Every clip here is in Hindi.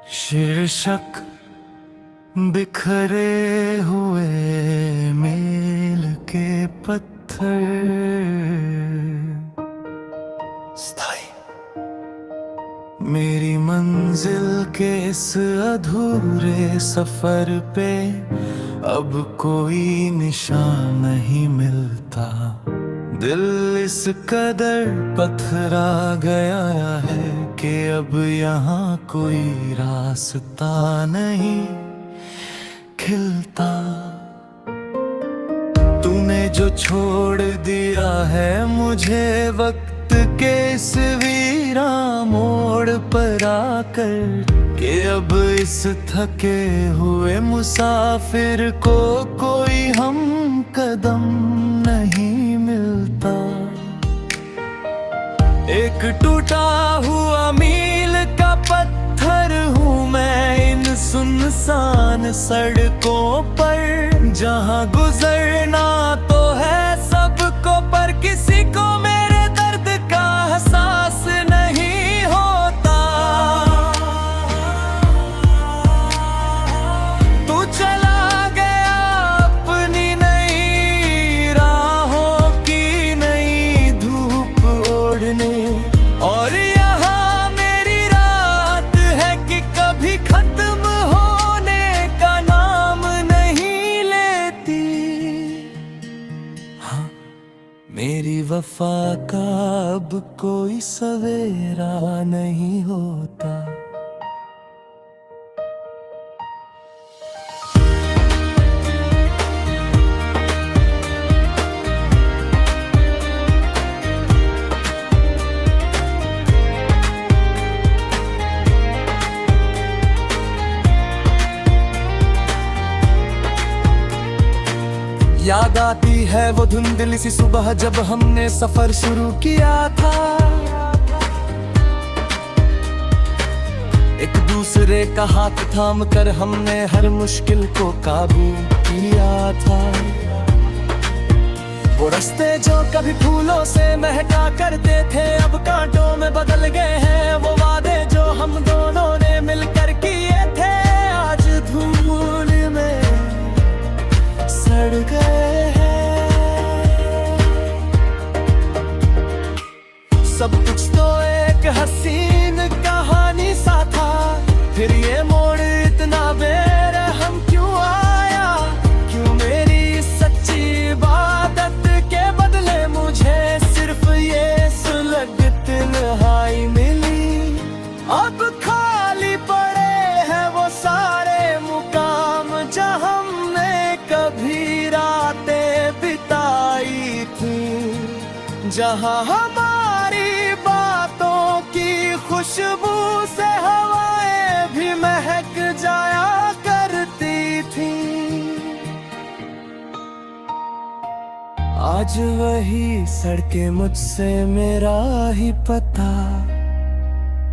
शीर्षक बिखरे हुए मेल के पत्थर। स्थाई मेरी मंजिल के इस अधूरे सफर पे अब कोई निशान नहीं मिलता। दिल इस कदर पथरा गया है कि अब यहाँ कोई रास्ता नहीं खिलता। तूने जो छोड़ दिया है मुझे वक्त के इस वीरा मोड़ पर आकर, कि अब इस थके हुए मुसाफिर को कोई हम कदम नहीं मिलता। एक टूटा हुआ मील का पत्थर हूँ मैं इन सुनसान सड़कों पर, जहाँ गुजरना तो है सबको पर किसी को मेरे दर्द का एहसास नहीं होता। तू चला गया अपनी नई राहों की नई धूप ओढ़ने, और यहाँ मेरी रात है कि कभी खत्म होने का नाम नहीं लेती। हाँ, मेरी वफा का अब कोई सवेरा नहीं होता। याद आती है वो धुंधली सी सुबह जब हमने सफर शुरू किया था। एक दूसरे का हाथ थाम कर हमने हर मुश्किल को काबू किया था। वो रास्ते जो कभी फूलों से महका करते थे अब कांटों में बदल गए हैं। वो वादे जो हम दोनों ने मिलकर किए थे आज धूल में सड़ गए हैं। सब कुछ तो एक हसीन कहानी सा था, फिर ये मोड़ इतना बेरहम क्यों आया? क्यों मेरी सच्ची इबादत के बदले मुझे सिर्फ ये सुलग तन्हाई मिली? अब खाली पड़े हैं वो सारे मुकाम जहां हमने कभी रातें बिताई थी, जहां हमारी बातों की खुशबू से हवाएं भी महक जाया करती थी। आज वही सड़कें मुझसे मेरा ही पता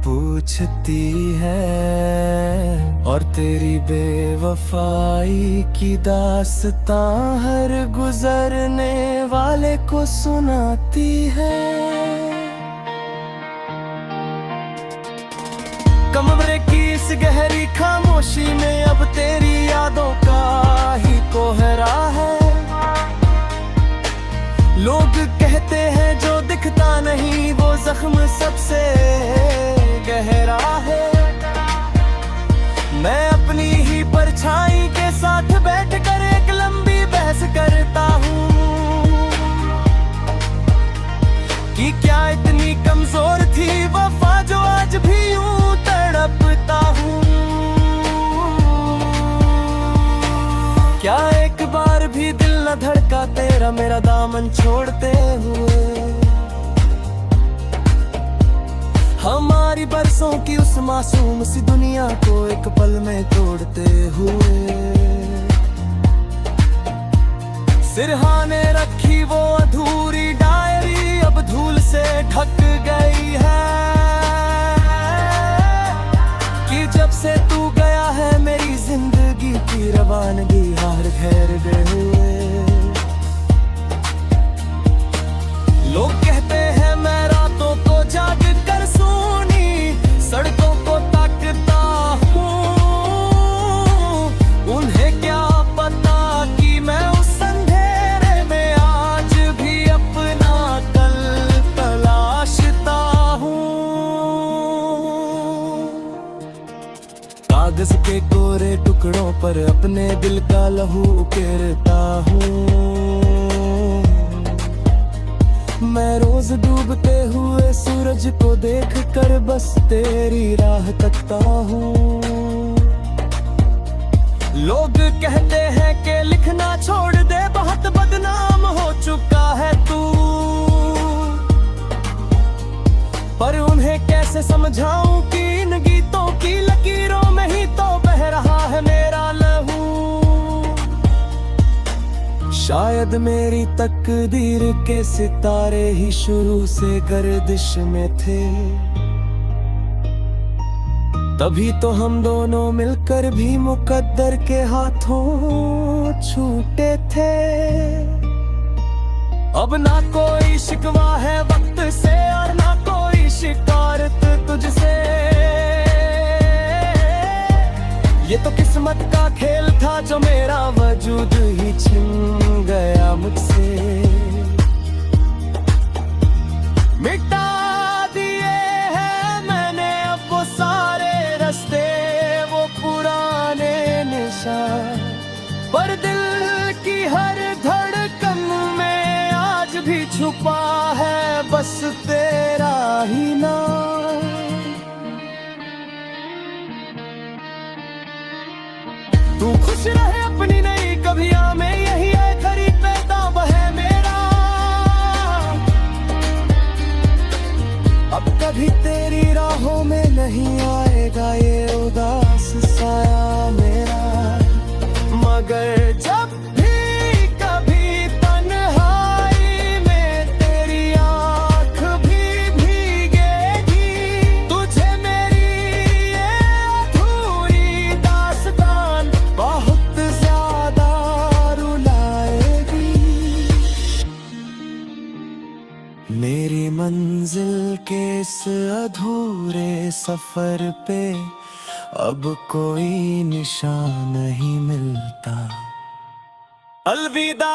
पूछती है, और तेरी बेवफाई की दास्तां हर गुजरने वाले को सुनाती है। कमरे की इस गहरी खामोशी में अब तेरी यादों का ही कोहरा है। लोग कहते हैं जो दिखता नहीं वो जख्म सबसे गहरा है। मैं अपनी ही परछाई के साथ बैठकर एक लंबी बहस करता हूँ कि क्या इतनी कमजोर थी वफा जो आज भी यूं तड़पता हूँ। क्या एक बार भी दिल न धड़का तेरा मेरा दामन छोड़ते हुए? हमारी बरसों की उस मासूम सी दुनिया को एक पल में तोड़ते हुए। सिरहाने रखी वो अधूरी डायरी अब धूल से ढक गई है, कि जब से तू गया है मेरी जिंदगी की रवानगी हार घेर गए हुए। लोग कहते हैं मैं रातों को जाग कर सोनी सड़कों को ताकता हूँ। कागज के कोरे टुकड़ों पर अपने दिल का लहू उकेरता हूँ। मैं रोज डूबते हुए सूरज को देख कर बस तेरी राह तकता हूँ। लोग कहते हैं कि लिखना छोड़ दे, बहुत बदनाम हो चुका है तू, पर उन्हें कैसे समझाऊं कि इन गीतों की लकीरों में ही तो बह रहा है मेरा लहू। शायद मेरी तकदीर के सितारे ही शुरू से गर्दिश में थे, तभी तो हम दोनों मिलकर भी मुकद्दर के हाथों छूटे थे। अब ना कोई शिकवा है वक्त से और ना कोई शिकायत तुझसे, ये तो किस्मत का खेल था जो मेरा वजूद ही छिन गया मुझसे। मिटा दिए हैं मैंने अब वो सारे रास्ते, वो पुराने निशान, पर दिल की हर धड़कन में आज भी छुपा है बस तेरा ही नाम। तू खुश रहे अपनी नई कभियां में, यही आखिरी पैगाम है मेरा। अब कभी तेरी राहों में नहीं आएगा ये उदास साया मेरा, मगर जब भी कभी तन्हाई में तेरी आँख भी भीगेगी, तुझे मेरी ये अधूरी दास्तान बहुत ज्यादा रुलाएगी। मेरी मंजिल के इस अधूरे सफर पे अब कोई निशान नहीं मिलता। अलविदा।